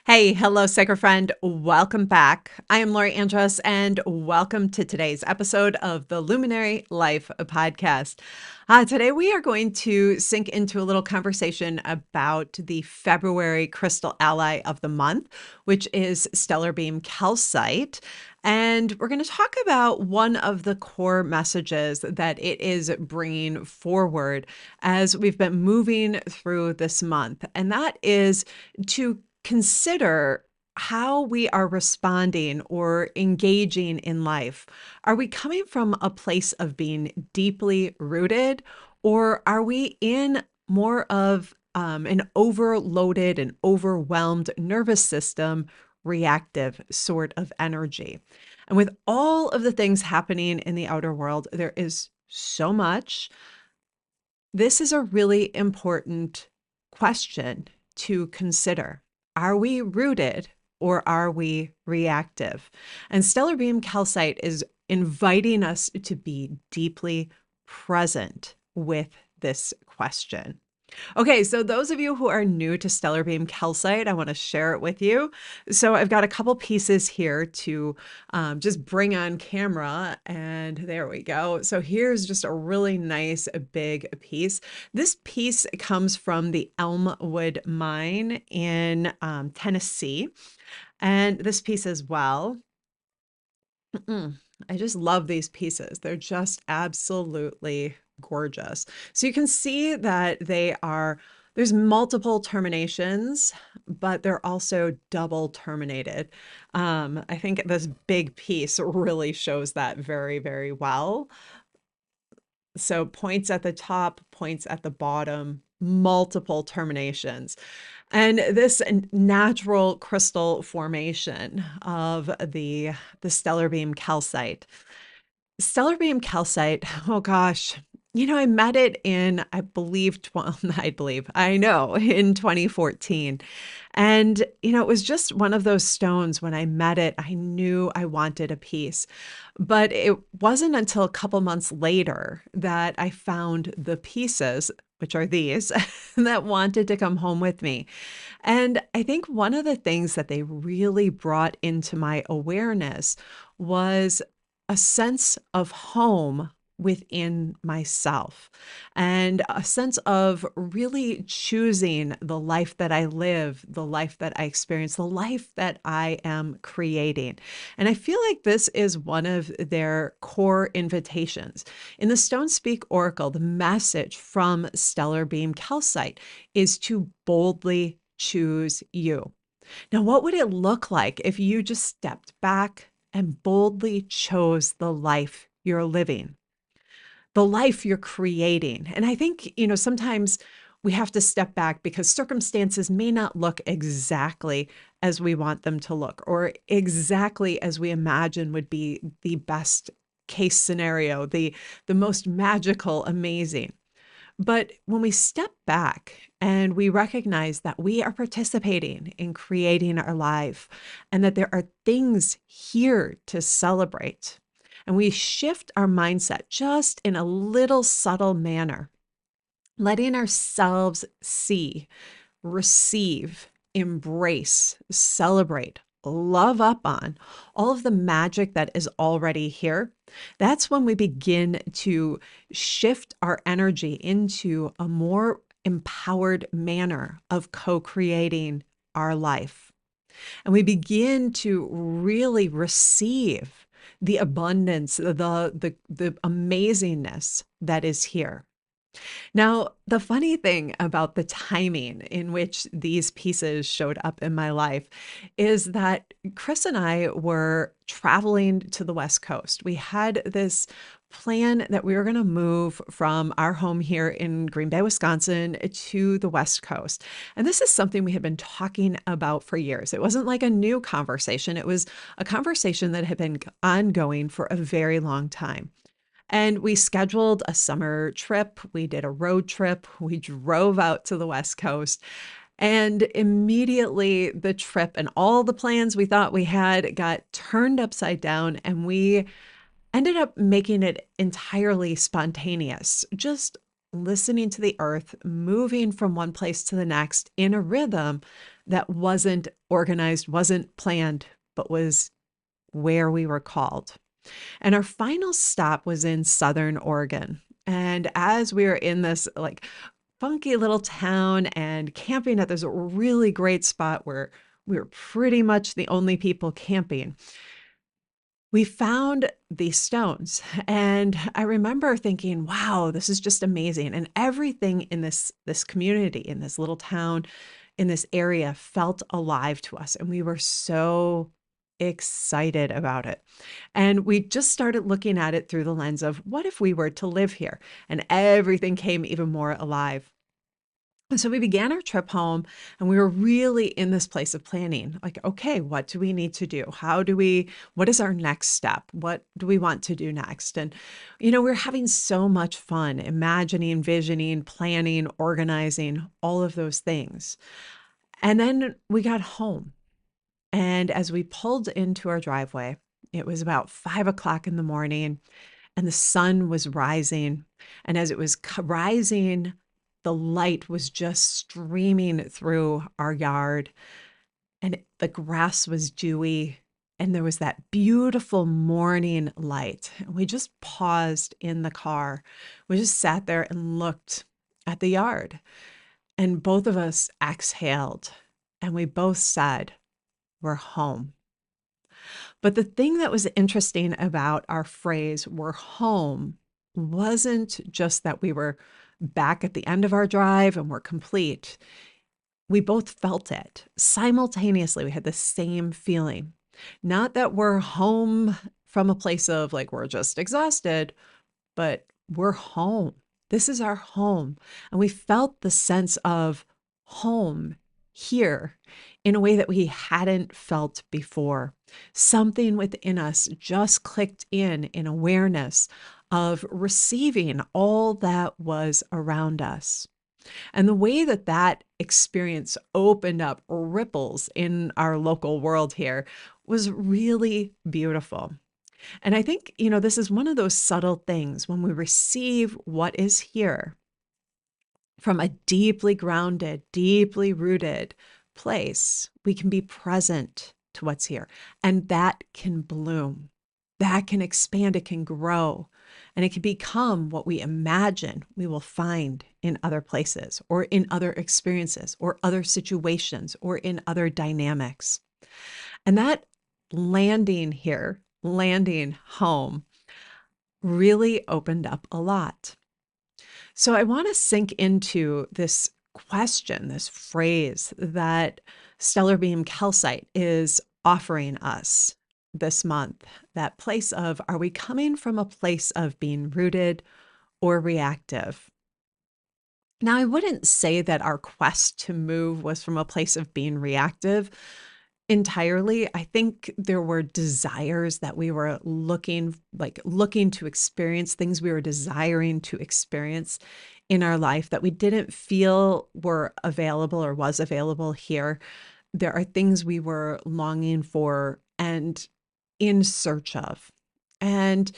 Hey, hello, sacred friend. Welcome back. I am Lori Andros, and welcome to today's episode of the Luminary Life podcast. Today, we are going to sink into a little conversation about the February crystal ally of the month, which is Stellar Beam Calcite. And we're going to talk about one of the core messages that it is bringing forward as we've been moving through this month. And that is to consider how we are responding or engaging in life. Are we coming from a place of being deeply rooted, or are we in more of an overloaded and overwhelmed nervous system, reactive sort of energy? And with all of the things happening in the outer world, there is so much. This is a really important question to consider. Are we rooted or are we reactive? And Stellar Beam Calcite is inviting us to be deeply present with this question. Okay, so those of you who are new to Stellar Beam Calcite, I want to share it with you. So I've got a couple pieces here to just bring on camera, and there we go. So here's just a really nice big piece. This piece comes from the Elmwood Mine in Tennessee, and this piece as well. I just love these pieces. They're just absolutely gorgeous. So you can see that there's multiple terminations, but they're also double terminated. I think this big piece really shows that very, very well. So points at the top, points at the bottom, multiple terminations. And this natural crystal formation of the stellar beam calcite. Stellar beam calcite, oh gosh, I met it in, I believe, I know, in 2014. And, it was just one of those stones. When I met it, I knew I wanted a piece. But it wasn't until a couple months later that I found the pieces, which are these, that wanted to come home with me. And I think one of the things that they really brought into my awareness was a sense of home within myself and a sense of really choosing the life that I live, the life that I experience, the life that I am creating. And I feel like this is one of their core invitations. In the Stone Speak Oracle, the message from Stellar Beam Calcite is to boldly choose you. Now, what would it look like if you just stepped back and boldly chose the life you're living, the life you're creating? And I think, sometimes we have to step back because circumstances may not look exactly as we want them to look or exactly as we imagine would be the best case scenario, the most magical, amazing. But when we step back and we recognize that we are participating in creating our life and that there are things here to celebrate, and we shift our mindset just in a little subtle manner, letting ourselves see, receive, embrace, celebrate, love up on all of the magic that is already here, that's when we begin to shift our energy into a more empowered manner of co-creating our life. And we begin to really receive the abundance, the amazingness that is here. Now, the funny thing about the timing in which these pieces showed up in my life is that Chris and I were traveling to the West Coast. We had this plan that we were going to move from our home here in Green Bay, Wisconsin to the West Coast. And this is something we had been talking about for years. It wasn't like a new conversation. It was a conversation that had been ongoing for a very long time. And we scheduled a summer trip. We did a road trip. We drove out to the West Coast. And immediately the trip and all the plans we thought we had got turned upside down. And we ended up making it entirely spontaneous, just listening to the earth, moving from one place to the next in a rhythm that wasn't organized, wasn't planned, but was where we were called. And our final stop was in Southern Oregon. And as we were in this like funky little town and camping at this really great spot where we were pretty much the only people camping, we found these stones. And I remember thinking, wow, this is just amazing. And everything in this community, in this little town, in this area felt alive to us. And we were so excited about it. And we just started looking at it through the lens of what if we were to live here? And everything came even more alive. And so we began our trip home and we were really in this place of planning. Like, okay, what do we need to do? What is our next step? What do we want to do next? And, we're having so much fun imagining, visioning, planning, organizing, all of those things. And then we got home. And as we pulled into our driveway, it was about 5 o'clock in the morning and the sun was rising. And as it was rising, the light was just streaming through our yard and the grass was dewy and there was that beautiful morning light. And we just paused in the car. We just sat there and looked at the yard and both of us exhaled and we both said, we're home. But the thing that was interesting about our phrase, we're home, wasn't just that we were back at the end of our drive and we're complete. We both felt it simultaneously. We had the same feeling. Not that we're home from a place of like, we're just exhausted, but we're home. This is our home. And we felt the sense of home here in a way that we hadn't felt before. Something within us just clicked in awareness of receiving all that was around us. And the way that that experience opened up ripples in our local world here was really beautiful. And I think, this is one of those subtle things when we receive what is here from a deeply grounded, deeply rooted place, we can be present to what's here. And that can bloom, that can expand, it can grow, and it can become what we imagine we will find in other places or in other experiences or other situations or in other dynamics. And that landing here, landing home, really opened up a lot. So I want to sink into this question, this phrase that Stellar Beam Calcite is offering us this month. That place of, are we coming from a place of being rooted or reactive? Now, I wouldn't say that our quest to move was from a place of being reactive entirely. I think there were desires that we were looking to experience, things we were desiring to experience in our life that we didn't feel were available or was available here. There are things we were longing for and in search of. And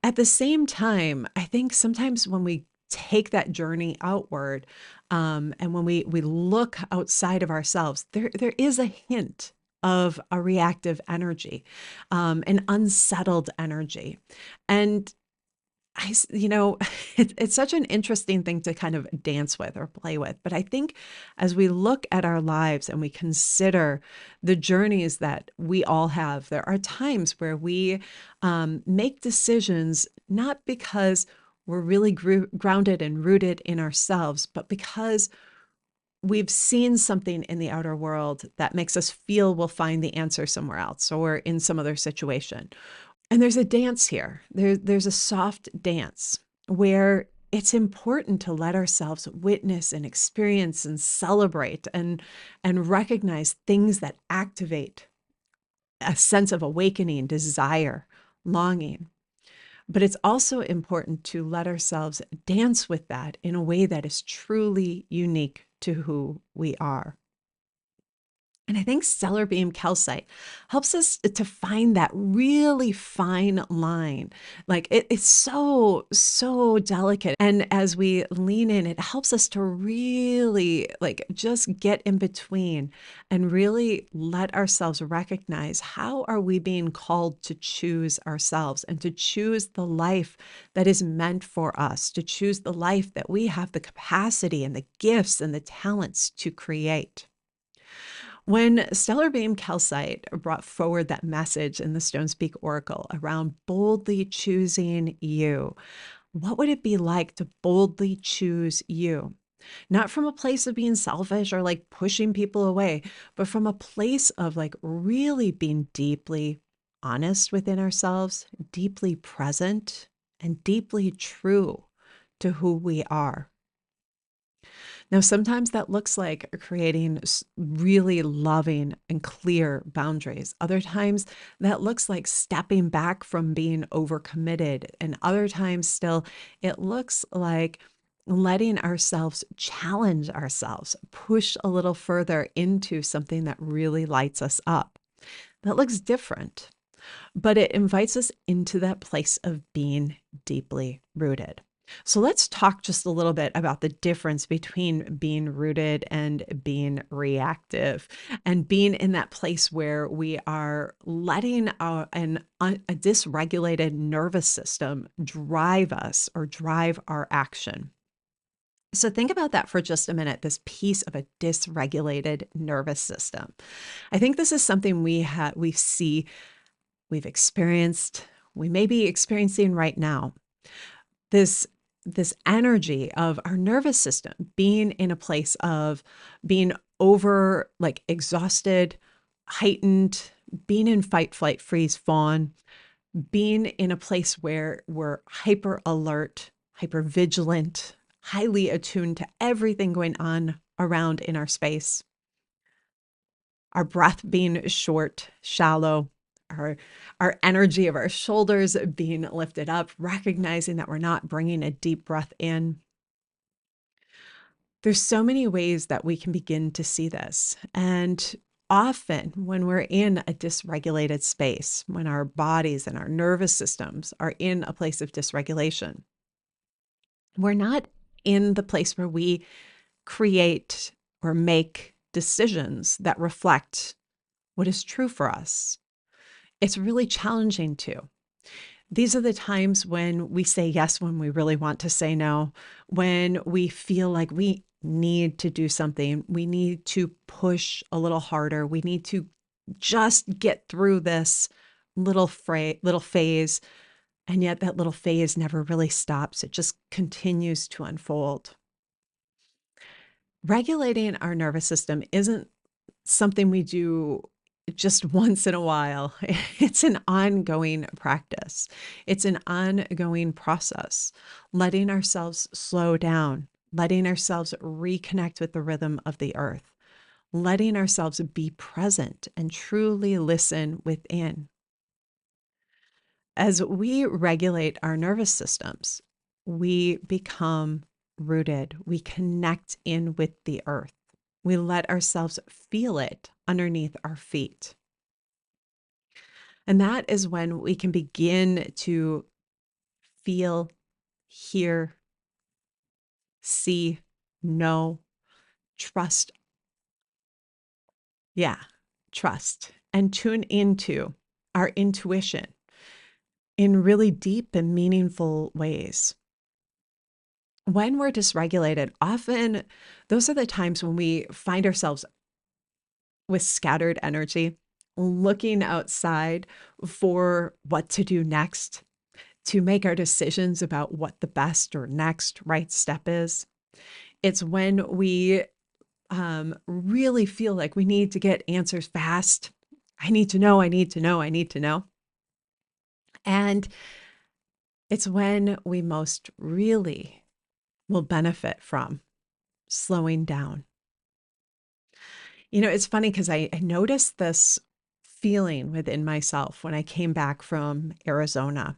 at the same time, I think sometimes when we take that journey outward, and when we look outside of ourselves, there is a hint of a reactive energy, an unsettled energy. And it's such an interesting thing to kind of dance with or play with. But I think as we look at our lives and we consider the journeys that we all have, there are times where we make decisions not because we're really grounded and rooted in ourselves, but because we've seen something in the outer world that makes us feel we'll find the answer somewhere else or in some other situation. And there's a dance here. There's a soft dance where it's important to let ourselves witness and experience and celebrate and recognize things that activate a sense of awakening, desire, longing. But it's also important to let ourselves dance with that in a way that is truly unique to who we are. And I think Stellar Beam Calcite helps us to find that really fine line. Like it's so, so delicate. And as we lean in, it helps us to really like just get in between and really let ourselves recognize how are we being called to choose ourselves and to choose the life that is meant for us, to choose the life that we have the capacity and the gifts and the talents to create. When Stellar Beam Calcite brought forward that message in the Stones Peak Oracle around boldly choosing you, what would it be like to boldly choose you? Not from a place of being selfish or like pushing people away, but from a place of like really being deeply honest within ourselves, deeply present, and deeply true to who we are. Now, sometimes that looks like creating really loving and clear boundaries. Other times that looks like stepping back from being overcommitted. And other times still, it looks like letting ourselves challenge ourselves, push a little further into something that really lights us up. That looks different, but it invites us into that place of being deeply rooted. So let's talk just a little bit about the difference between being rooted and being reactive, and being in that place where we are letting a dysregulated nervous system drive us or drive our action. So think about that for just a minute, this piece of a dysregulated nervous system. I think this is something we see, we've experienced, we may be experiencing right now. This this energy of our nervous system being in a place of being over like exhausted, heightened, being in fight, flight, freeze, fawn, being in a place where we're hyper alert, hyper vigilant, highly attuned to everything going on around in our space. Our breath being short, shallow, our, our energy of our shoulders being lifted up, recognizing that we're not bringing a deep breath in. There's so many ways that we can begin to see this. And often when we're in a dysregulated space, when our bodies and our nervous systems are in a place of dysregulation, we're not in the place where we create or make decisions that reflect what is true for us. It's really challenging too. These are the times when we say yes when we really want to say no, when we feel like we need to do something, we need to push a little harder, we need to just get through this little phase, and yet that little phase never really stops. It just continues to unfold. Regulating our nervous system isn't something we do just once in a while. It's an ongoing practice. It's an ongoing process, letting ourselves slow down, letting ourselves reconnect with the rhythm of the earth, letting ourselves be present and truly listen within. As we regulate our nervous systems, we become rooted. We connect in with the earth. We let ourselves feel it underneath our feet. And that is when we can begin to feel, hear, see, know, trust. Yeah, trust and tune into our intuition in really deep and meaningful ways. When we're dysregulated, often those are the times when we find ourselves with scattered energy, looking outside for what to do next, to make our decisions about what the best or next right step is. It's when we really feel like we need to get answers fast. I need to know, I need to know, I need to know. And it's when we most really will benefit from slowing down. You know, it's funny because I noticed this feeling within myself when I came back from Arizona.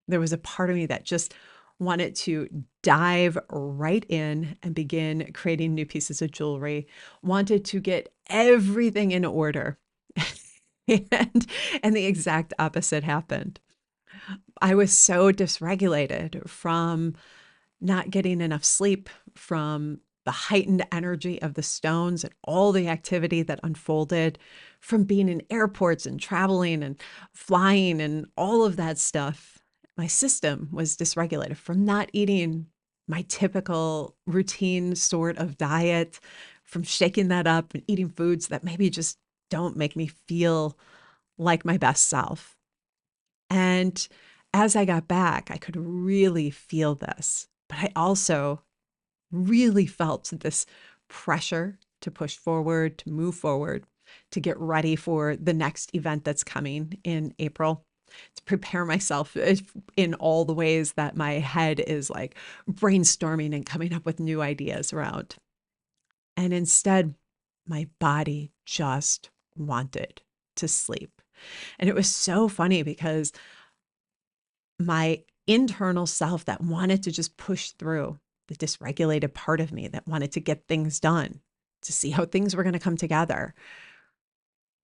There was a part of me that just wanted to dive right in and begin creating new pieces of jewelry, wanted to get everything in order. and and the exact opposite happened. I was so dysregulated from not getting enough sleep, from the heightened energy of the stones and all the activity that unfolded, from being in airports and traveling and flying and all of that stuff. My system was dysregulated from not eating my typical routine sort of diet, from shaking that up and eating foods that maybe just don't make me feel like my best self. And as I got back, I could really feel this, but I also really felt this pressure to push forward, to move forward, to get ready for the next event that's coming in April, to prepare myself in all the ways that my head is like brainstorming and coming up with new ideas around. And instead, my body just wanted to sleep. And it was so funny because my internal self that wanted to just push through, the dysregulated part of me that wanted to get things done, to see how things were going to come together,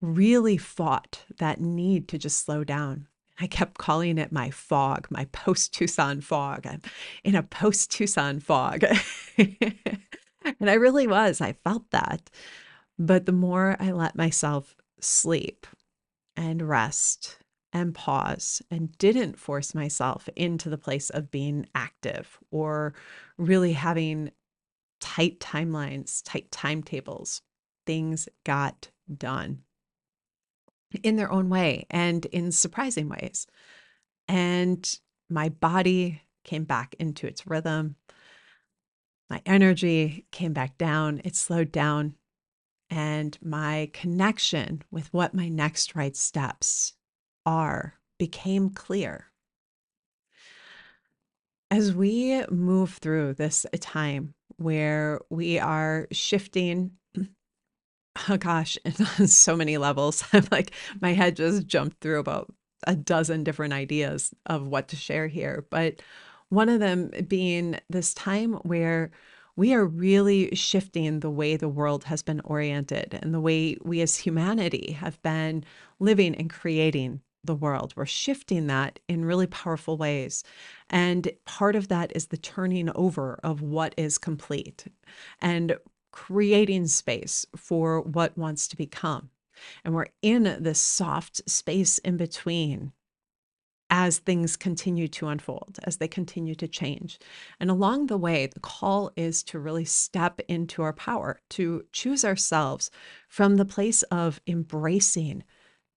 really fought that need to just slow down. I kept calling it my fog, my post Tucson fog. I'm in a post Tucson fog. And I really was. I felt that. But the more I let myself sleep and rest and pause and didn't force myself into the place of being active or really having tight timelines, tight timetables, things got done in their own way and in surprising ways. And my body came back into its rhythm. My energy came back down. It slowed down. And my connection with what my next right steps are became clear. As we move through this time where we are shifting, oh gosh, on so many levels, I'm like, my head just jumped through about a dozen different ideas of what to share here. But one of them being this time where we are really shifting the way the world has been oriented and the way we as humanity have been living and creating the world. We're shifting that in really powerful ways. And part of that is the turning over of what is complete and creating space for what wants to become. And we're in this soft space in between as things continue to unfold, as they continue to change. And along the way, the call is to really step into our power, to choose ourselves from the place of embracing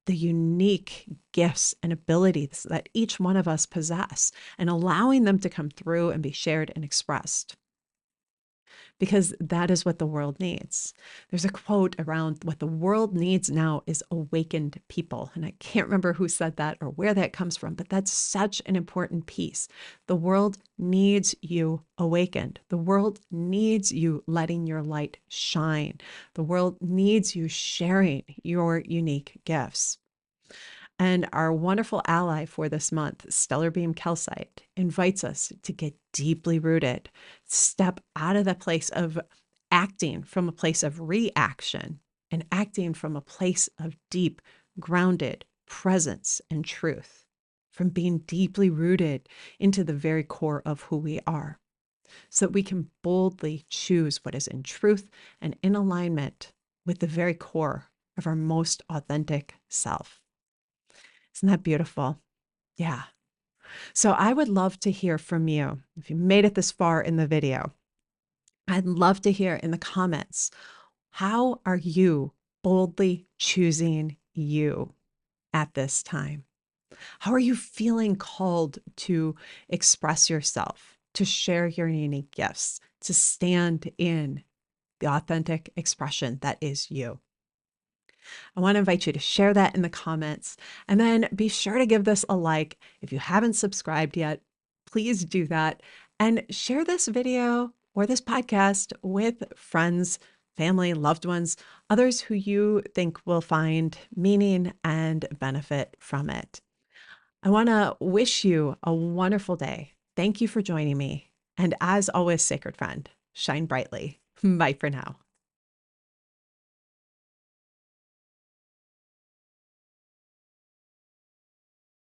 the unique gifts and abilities that each one of us possess and allowing them to come through and be shared and expressed, because that is what the world needs. There's a quote around what the world needs now is awakened people. And I can't remember who said that or where that comes from, but that's such an important piece. The world needs you awakened. The world needs you letting your light shine. The world needs you sharing your unique gifts. And our wonderful ally for this month, Stellar Beam Calcite, invites us to get deeply rooted, step out of the place of acting from a place of reaction and acting from a place of deep, grounded presence and truth, from being deeply rooted into the very core of who we are, so that we can boldly choose what is in truth and in alignment with the very core of our most authentic self. Isn't that beautiful? Yeah. So I would love to hear from you. If you made it this far in the video, I'd love to hear in the comments, how are you boldly choosing you at this time? How are you feeling called to express yourself, to share your unique gifts, to stand in the authentic expression that is you? I want to invite you to share that in the comments, and then be sure to give this a like. If you haven't subscribed yet, please do that, and share this video or this podcast with friends, family, loved ones, others who you think will find meaning and benefit from it. I want to wish you a wonderful day. Thank you for joining me. And as always, sacred friend, shine brightly. Bye for now.